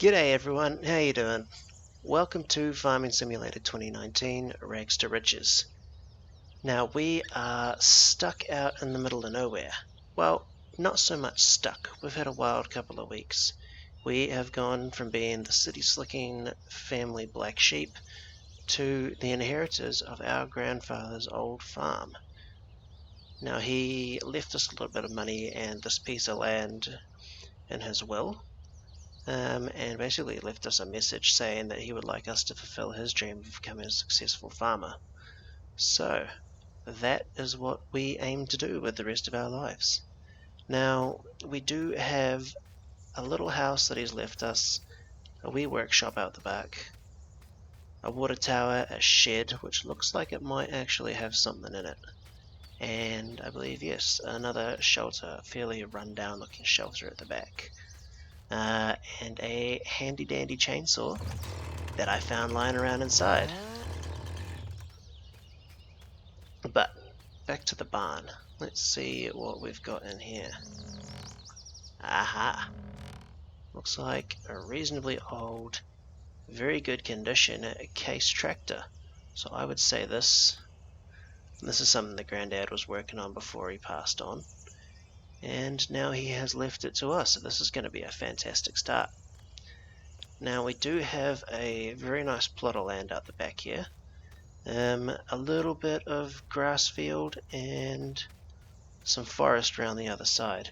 G'day everyone, how you doing? Welcome to Farming Simulator 2019 Rags to Riches. Now we are stuck out in the middle of nowhere. Well, not so much stuck, we've had a wild couple of weeks. We have gone from being the city-slicking family black sheep to the inheritors of our grandfather's old farm. Now he left us a little bit of money and this piece of land in his will. And basically left us a message saying that he would like us to fulfill his dream of becoming a successful farmer. So that is what we aim to do with the rest of our lives. Now we do have a little house that he's left us, a wee workshop out the back, a water tower, a shed which looks like it might actually have something in it, and I believe yes, another shelter, fairly run down looking shelter at the back. And a handy dandy chainsaw that I found lying around inside. But back to the barn. Let's see what we've got in here. Aha! Looks like a reasonably old, very good condition case tractor. So I would say this is something that Granddad was working on before he passed on. And now he has left it to us, so this is going to be a fantastic start. Now we do have a very nice plot of land out the back here. A little bit of grass field and some forest around the other side.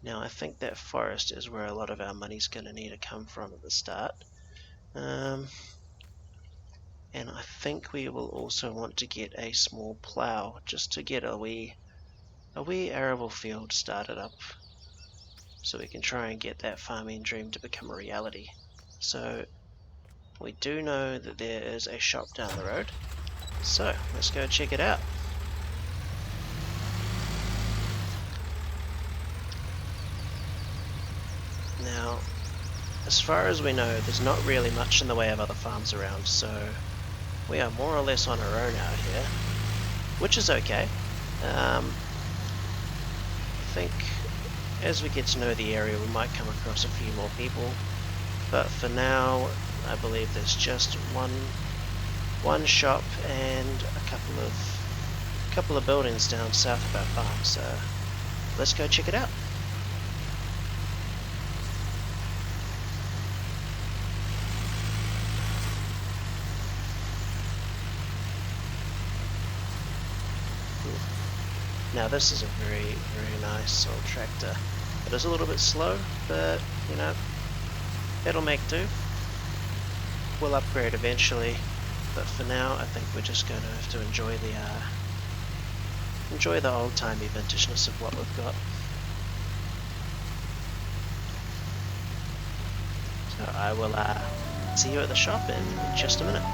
Now I think that forest is where a lot of our money's going to need to come from at the start. And I think we will also want to get a small plow just to get a wee arable field started up so we can try and get that farming dream to become a reality. So we do know that there is a shop down the road, so let's go check it out. Now, as far as we know, there's not really much in the way of other farms around, so we are more or less on our own out here, which is okay. I think as we get to know the area we might come across a few more people, but for now I believe there's just one shop and a couple of buildings down south of our farm, so let's go check it out. Now this is a very, very nice old tractor. It is a little bit slow, but you know, it'll make do. We'll upgrade eventually, but for now I think we're just going to have to enjoy the old-timey vintageness of what we've got. So I will see you at the shop in just a minute.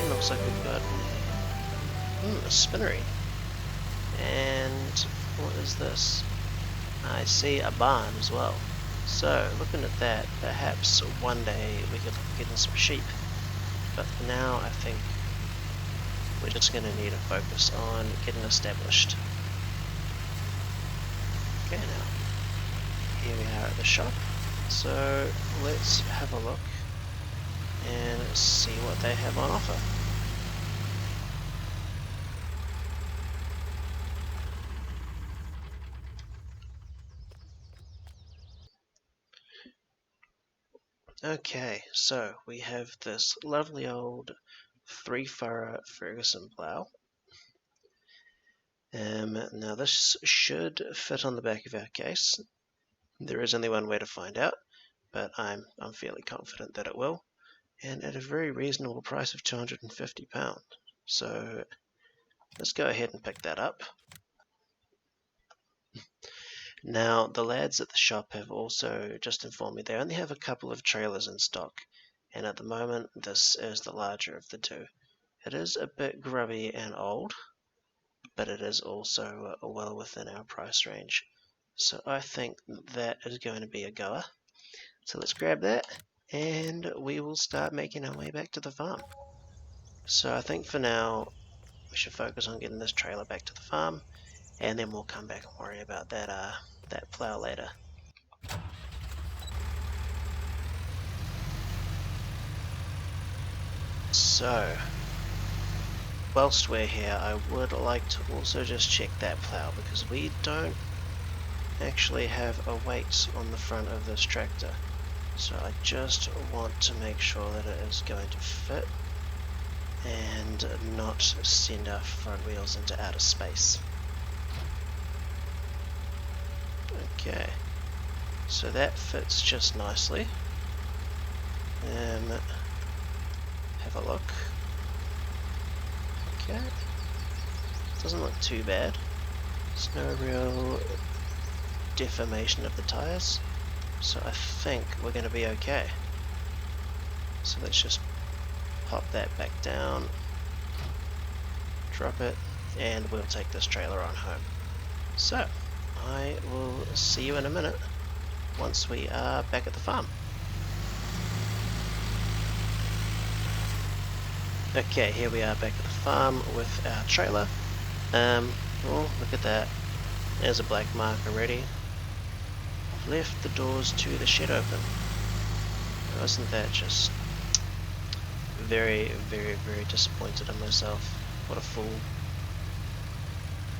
Looks like we've got a spinnery. And what is this? I see a barn as well. So looking at that, perhaps one day we could get in some sheep. But for now I think we're just going to need to focus on getting established. Okay, now here we are at the shop. So let's have a look and see what they have on offer. Okay, so we have this lovely old 3-furrow Ferguson plow. Now this should fit on the back of our case. There is only one way to find out, but I'm fairly confident that it will, and at a very reasonable price of £250. So let's go ahead and pick that up. Now, the lads at the shop have also just informed me they only have a couple of trailers in stock, and at the moment this is the larger of the two. It is a bit grubby and old, but it is also well within our price range. So I think that is going to be a goer. So let's grab that, and we will start making our way back to the farm. So I think for now, we should focus on getting this trailer back to the farm, and then we'll come back and worry about that plow later. So, whilst we're here, I would like to also just check that plow, because we don't actually have a weight on the front of this tractor. So I just want to make sure that it is going to fit and not send our front wheels into outer space. Okay, so that fits just nicely. Have a look. Okay, doesn't look too bad. There's no real deformation of the tires, so I think we're going to be okay. So let's just pop that back down, drop it, and we'll take this trailer on home. So I will see you in a minute once we are back at the farm. Okay, here we are back at the farm with our trailer. Oh, look at that. There's a black mark already. I've left the doors to the shed open. Wasn't that just very, very, very disappointed in myself? What a fool.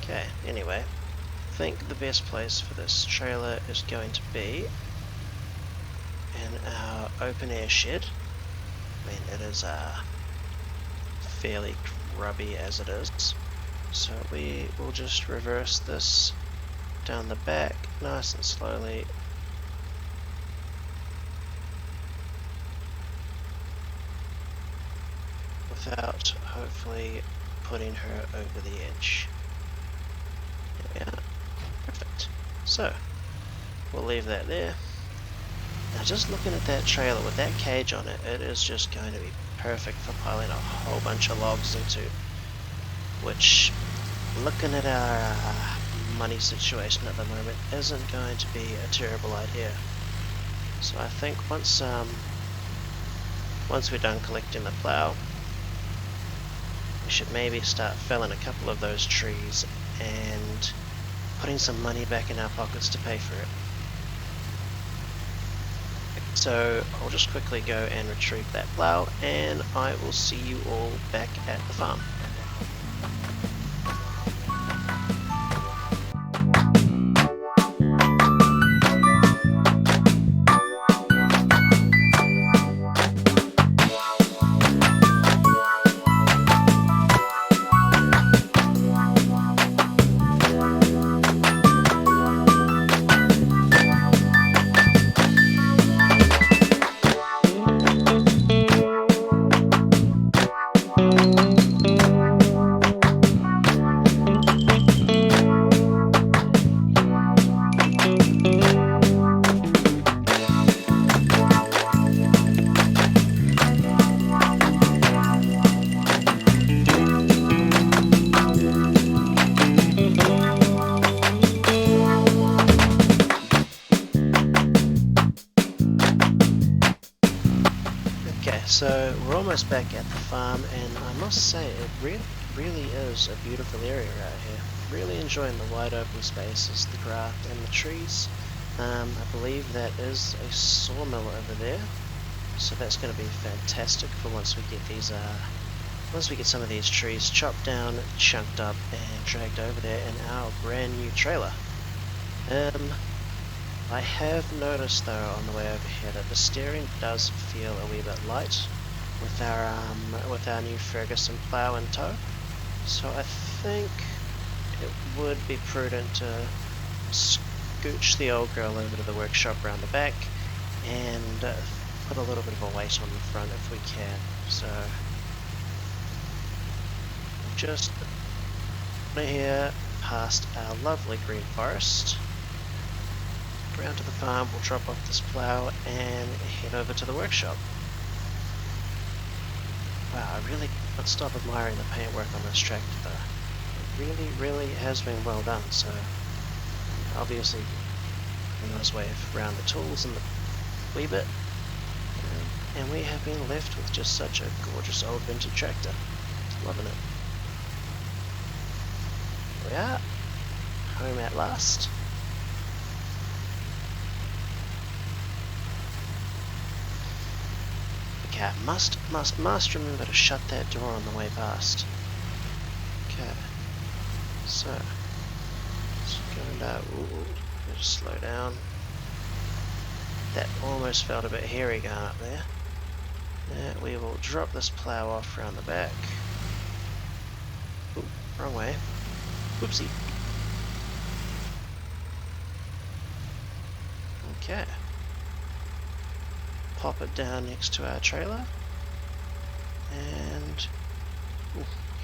Okay, anyway, I think the best place for this trailer is going to be in our open air shed. I mean, it is fairly grubby as it is, so we will just reverse this down the back nice and slowly. Without hopefully putting her over the edge. There we are. Perfect. So, we'll leave that there. Now just looking at that trailer with that cage on it, it is just going to be perfect for piling a whole bunch of logs into, which, looking at our money situation at the moment, isn't going to be a terrible idea. So I think once we're done collecting the plow, we should maybe start felling a couple of those trees and putting some money back in our pockets to pay for it. So I'll just quickly go and retrieve that plow, and I will see you all back at the farm. So we're almost back at the farm, and I must say it really is a beautiful area right here. Really enjoying the wide open spaces, the grass and the trees. I believe that is a sawmill over there, so that's going to be fantastic for once we get these once we get some of these trees chopped down, chunked up, and dragged over there in our brand new trailer. I have noticed though on the way over here that the steering does feel a wee bit light with our new Ferguson plow in tow, so I think it would be prudent to scooch the old girl over to the workshop around the back and put a little bit of a weight on the front if we can. So just here past our lovely green forest. around to the farm, we'll drop off this plow and head over to the workshop. Wow, I really can't stop admiring the paintwork on this tractor though. It really has been well done, so obviously a nice way around the tools and the wee bit. And we have been left with just such a gorgeous old vintage tractor. Loving it. Here we are, home at last. Okay, must remember to shut that door on the way past. Okay, so let's go down. Ooh, just slow down. That almost felt a bit hairy going up there. Now we will drop this plow off around the back. Ooh, wrong way. Whoopsie. Okay. Pop it down next to our trailer. And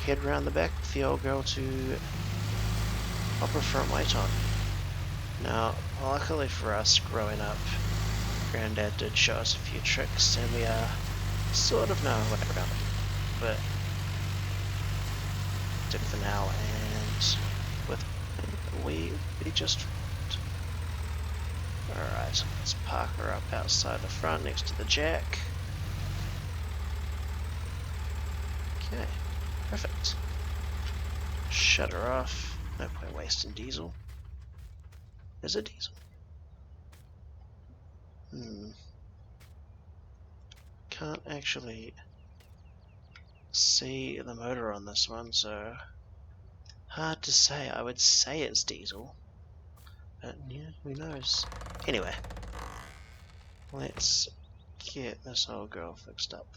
head round the back with the old girl to pop her front weight on. Now, luckily for us growing up, Granddad did show us a few tricks and we sort of know our way around it, but did for now, and with we just alright, let's park her up outside the front next to the jack. Okay, perfect. Shut her off. No point wasting diesel. Is it diesel? Can't actually see the motor on this one, so hard to say. I would say it's diesel, but yeah, who knows. Anyway, let's get this old girl fixed up.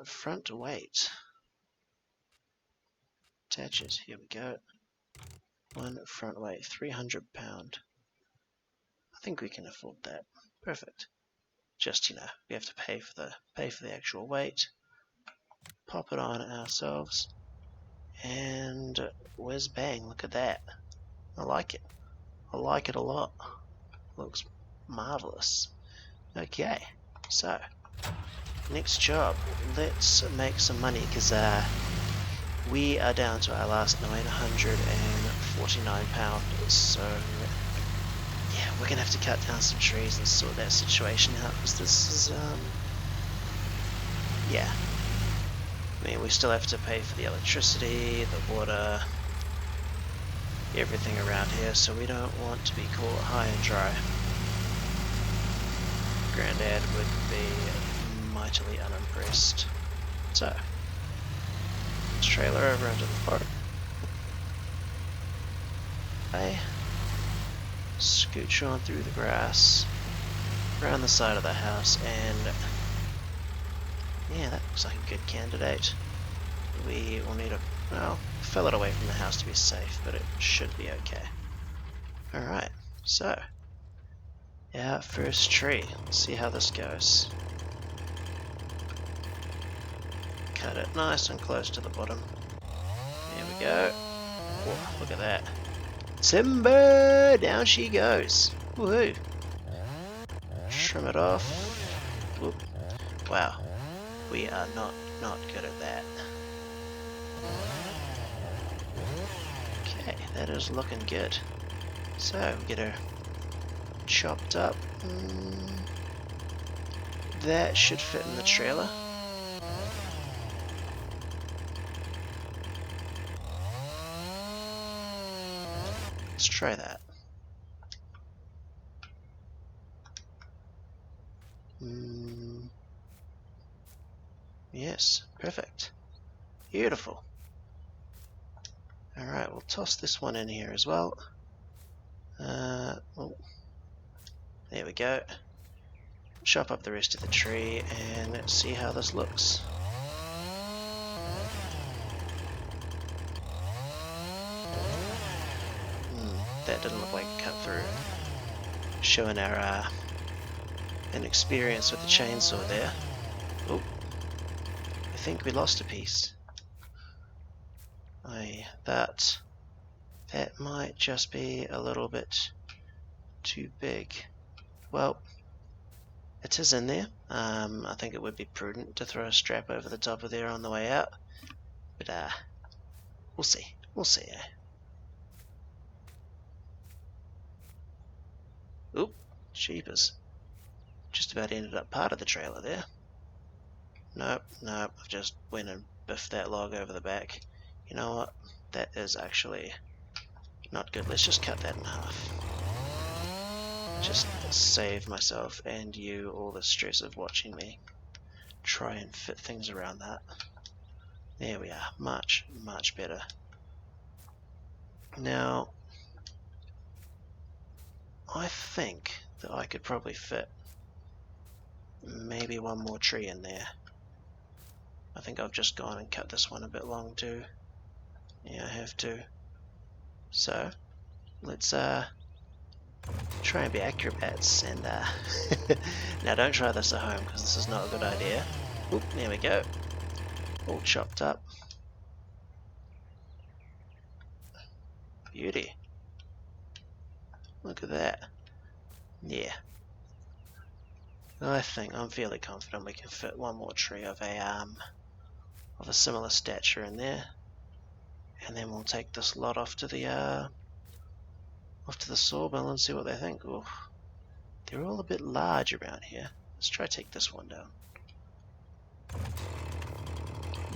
Front weight. Attaches, here we go. One front weight, 300 pound. I think we can afford that. Perfect. Just, you know, we have to pay for the actual weight. Pop it on ourselves. And whiz bang, look at that. I like it. I like it a lot. Looks marvelous. Okay, so next job, let's make some money because we are down to our last 949 pounds. So yeah, we're gonna have to cut down some trees and sort that situation out because this is yeah. I mean, we still have to pay for the electricity, the water, everything around here, so we don't want to be caught high and dry. Granddad would be mightily unimpressed. So, let's trailer over into the park. Okay. Scooch on through the grass, around the side of the house, and yeah, that looks like a good candidate. We will need well, fill it away from the house to be safe, but it should be okay. Alright, so our first tree. Let's see how this goes. Cut it nice and close to the bottom. There we go. Whoa, look at that. Timber! Down she goes. Woohoo! Trim it off. Whoop. Wow. We are not good at that. Okay, that is looking good. So, we get her chopped up. That should fit in the trailer. Let's try that. Yes, perfect. Beautiful. Alright, we'll toss this one in here as well. Oh, there we go. Chop up the rest of the tree and let's see how this looks. That didn't look like a cut through. Showing our inexperience with the chainsaw there. Oh, I think we lost a piece. That might just be a little bit too big. Well, it is in there. I think it would be prudent to throw a strap over the top of there on the way out, but we'll see. We'll see. Oop, jeepers. Just about ended up part of the trailer there. Nope, I've just went and biffed that log over the back. You know what? That is actually not good. Let's just cut that in half. Just save myself and you all the stress of watching me try and fit things around that. There we are. Much, much better. Now, I think that I could probably fit maybe one more tree in there. I think I've just gone and cut this one a bit long too. Yeah, I have to. So, let's try and be acrobats and now don't try this at home because this is not a good idea. Oop, there we go. All chopped up. Beauty. Look at that. Yeah. I'm fairly confident we can fit one more tree of a similar stature in there, and then we'll take this lot off to the sawmill and see what they think. Ooh, they're all a bit large around here. Let's try to take this one down.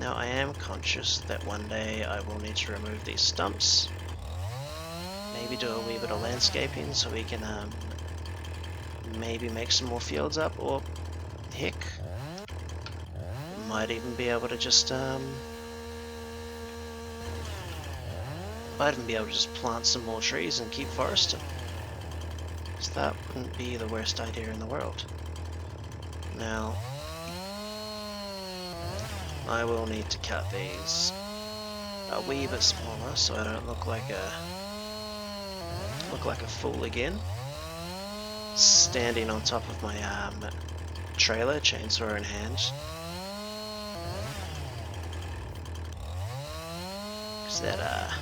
Now I am conscious that one day I will need to remove these stumps. Maybe do a wee bit of landscaping so we can maybe make some more fields up, or heck, might even be able to just plant some more trees and keep foresting. So that wouldn't be the worst idea in the world. Now, I will need to cut these a wee bit smaller so I don't look like a fool again, standing on top of my trailer, chainsaw in hand. Cause that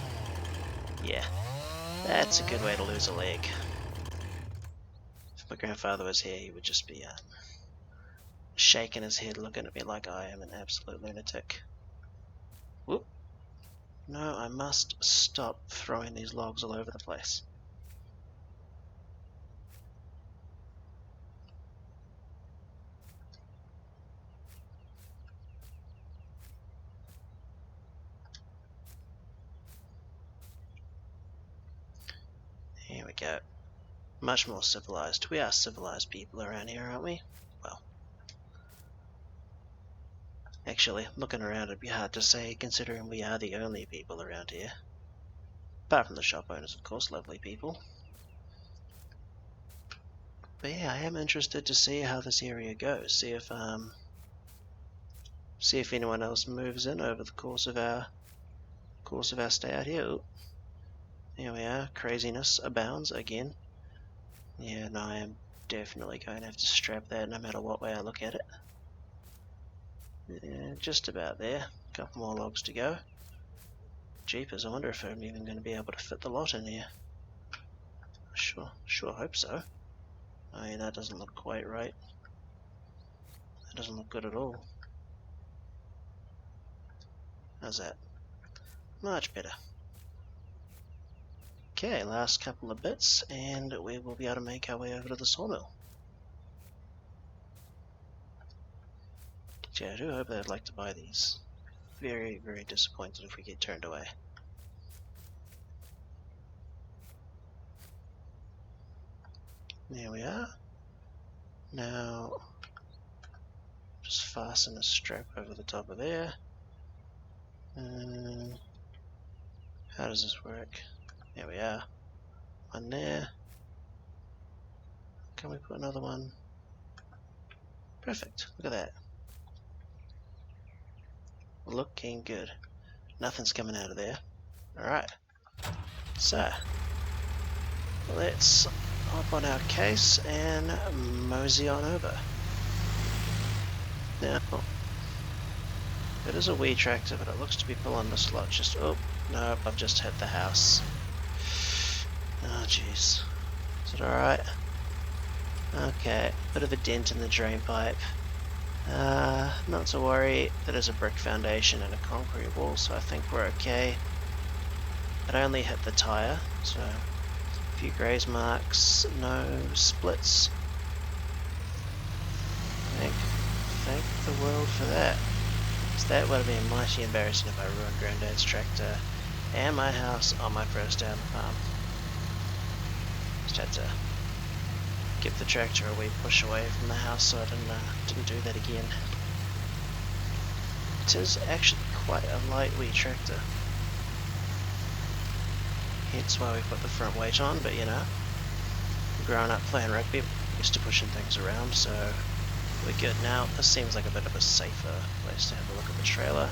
yeah, that's a good way to lose a leg. If my grandfather was here, he would just be shaking his head, looking at me like I am an absolute lunatic. Whoop. No, I must stop throwing these logs all over the place. Here we go. Much more civilized. We are civilized people around here, aren't we? Well, actually, looking around, it'd be hard to say, considering we are the only people around here. Apart from the shop owners, of course, lovely people. But yeah, I am interested to see how this area goes. See if anyone else moves in over the course of our stay out here. Ooh. Here we are. Craziness abounds again. Yeah, no, I am definitely going to have to strap that no matter what way I look at it. Yeah, just about there. A couple more logs to go. Jeepers, I wonder if I'm even going to be able to fit the lot in here. Sure hope so. Oh yeah, that doesn't look quite right. That doesn't look good at all. How's that? Much better. Okay, last couple of bits and we will be able to make our way over to the sawmill. Gee, I do hope they'd like to buy these. Very, very disappointed if we get turned away. There we are. Now, just fasten a strap over the top of there. How does this work? There we are. One there. Can we put another one? Perfect. Look at that. Looking good. Nothing's coming out of there. Alright. So, let's hop on our case and mosey on over. Now, it is a wee tractor, but it looks to be pulling the slot. Oh, nope, I've just hit the house. Oh, jeez. Is it alright? Okay, bit of a dent in the drain pipe. Not to worry, that is a brick foundation and a concrete wall, so I think we're okay. It only hit the tyre, so a few graze marks, no splits. Thank the world for that. So that would have been mighty embarrassing if I ruined Granddad's tractor and my house on my first day on the farm. Just had to give the tractor a wee push away from the house so I didn't do that again. It is actually quite a light wee tractor. Hence why we put the front weight on, but you know, growing up playing rugby, used to pushing things around, so we're good now. This seems like a bit of a safer place to have a look at the trailer.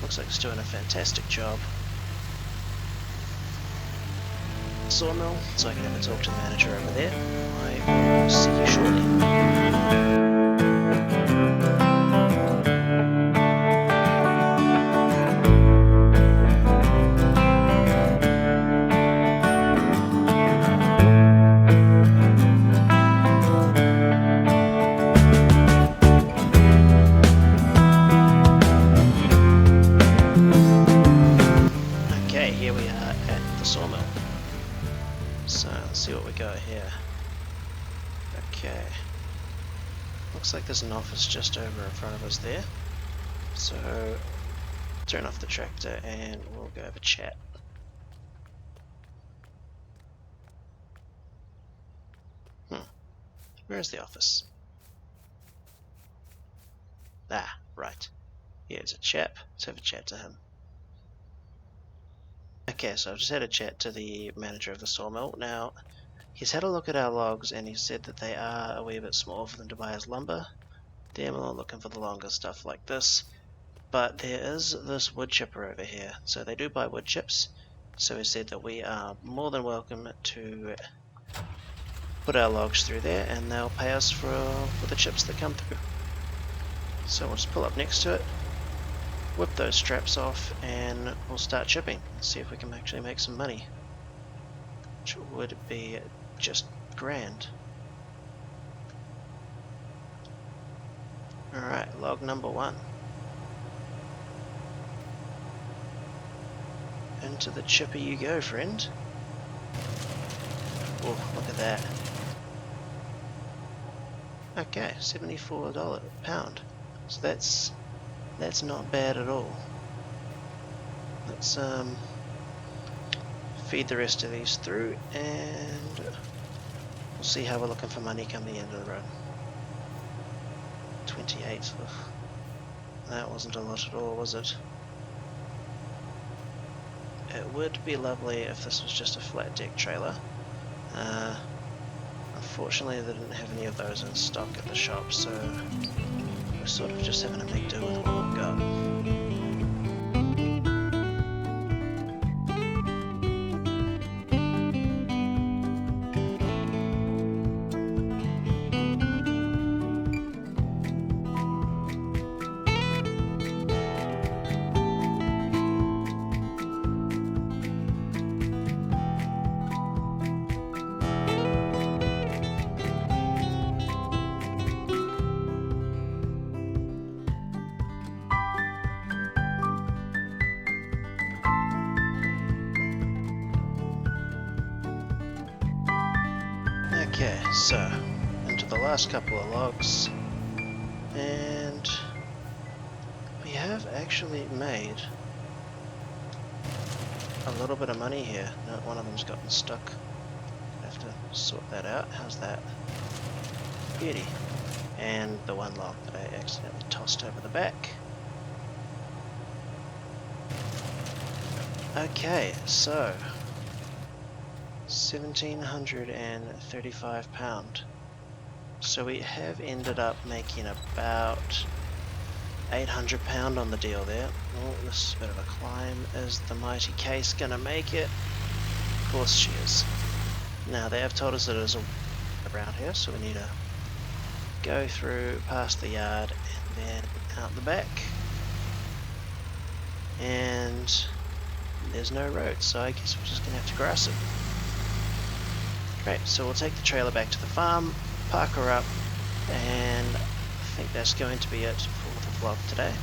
Looks like it's doing a fantastic job. Sawmill, so I can have a talk to the manager over there. I will see you shortly. Okay, here we are at the sawmill. So let's see what we got here. Okay, looks like there's an office just over in front of us there. So turn off the tractor and we'll go have a chat. Where's the office? Ah, right. Here's a chap. Let's have a chat to him. Okay, so I've just had a chat to the manager of the sawmill. Now, he's had a look at our logs and he said that they are a wee bit small for them to buy as lumber. They're more looking for the longer stuff like this. But there is this wood chipper over here, so they do buy wood chips. So he said that we are more than welcome to put our logs through there and they'll pay us for the chips that come through. So we'll just pull up next to it, whip those straps off, and we'll start chipping and see if we can actually make some money, which would be just grand. Alright, log number 1. Into the chipper you go, friend. Oh, look at that. Okay, $74 a pound. So that's not bad at all. Let's feed the rest of these through and we'll see how we're looking for money come the end of the road. 28. Ugh. That wasn't a lot at all, was it? It would be lovely if this was just a flat deck trailer. Unfortunately they didn't have any of those in stock at the shop, so we're sort of just having to make do with what we've got. Okay, so into the last couple of logs, and we have actually made a little bit of money here. No, one of them's gotten stuck. I have to sort that out. How's that? Beauty. And the one log that I accidentally tossed over the back. Okay, so £1,735. So we have ended up making about £800 on the deal there. Oh, this is a bit of a climb. Is the mighty Case gonna make it? Of course she is. Now they have told us that there's a around here, so we need to go through past the yard and then out the back. And there's no road, so I guess we're just gonna have to grass it. Great, so we'll take the trailer back to the farm, park her up, and I think that's going to be it for the vlog today.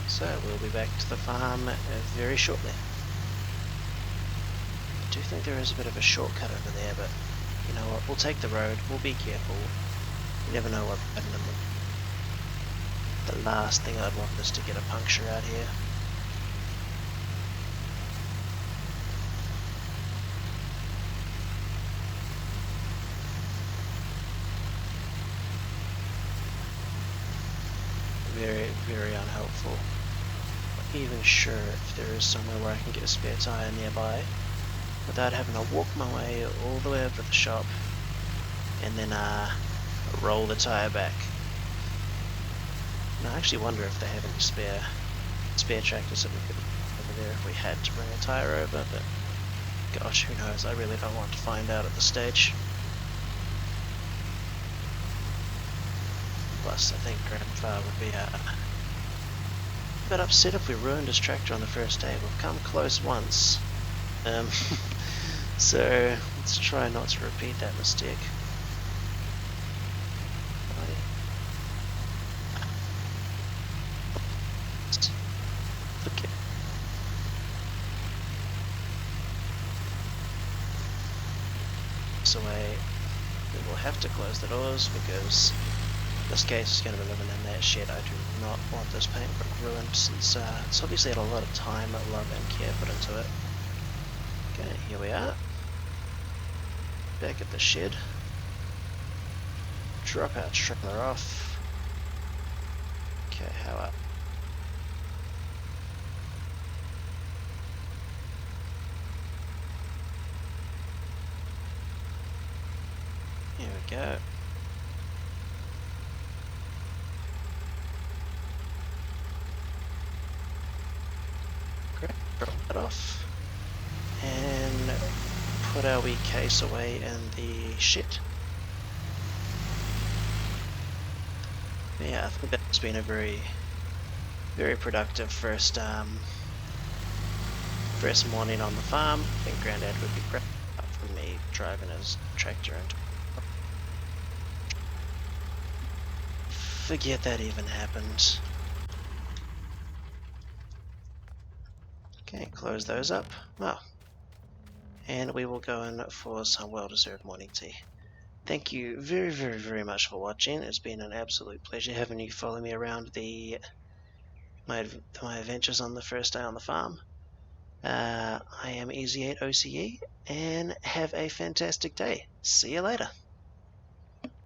So we'll be back to the farm very shortly. I do think there is a bit of a shortcut over there, but you know what, we'll take the road, we'll be careful. You never know what happened. The last thing I'd want is to get a puncture out here. Very, very unhelpful. Not even sure if there is somewhere where I can get a spare tyre nearby without having to walk my way all the way over to the shop and then roll the tyre back. And I actually wonder if they have any spare tractors that we could over there if we had to bring a tyre over, but gosh, who knows, I really don't want to find out at this stage. Plus, I think Grandfather would be a bit upset if we ruined his tractor on the first day. We've come close once. So, let's try not to repeat that mistake. Okay. So we will have to close the doors because this case is going to be living in that shed. I do not want this paintbrush ruined since it's obviously had a lot of time, love and care put into it. Okay, here we are. Back at the shed. Drop our trailer off. Okay, how up? Here we go. Great, drop that off. And put our wee case away in the shed. Yeah, I think that's been a very, very productive first morning on the farm. I think Grandad would be proud of me driving his tractor into. Forget that even happened. Okay, close those up. Oh. And we will go in for some well-deserved morning tea. Thank you very, very, very much for watching. It's been an absolute pleasure having you follow me around my adventures on the first day on the farm. I am Easy8OCE, and have a fantastic day. See you later.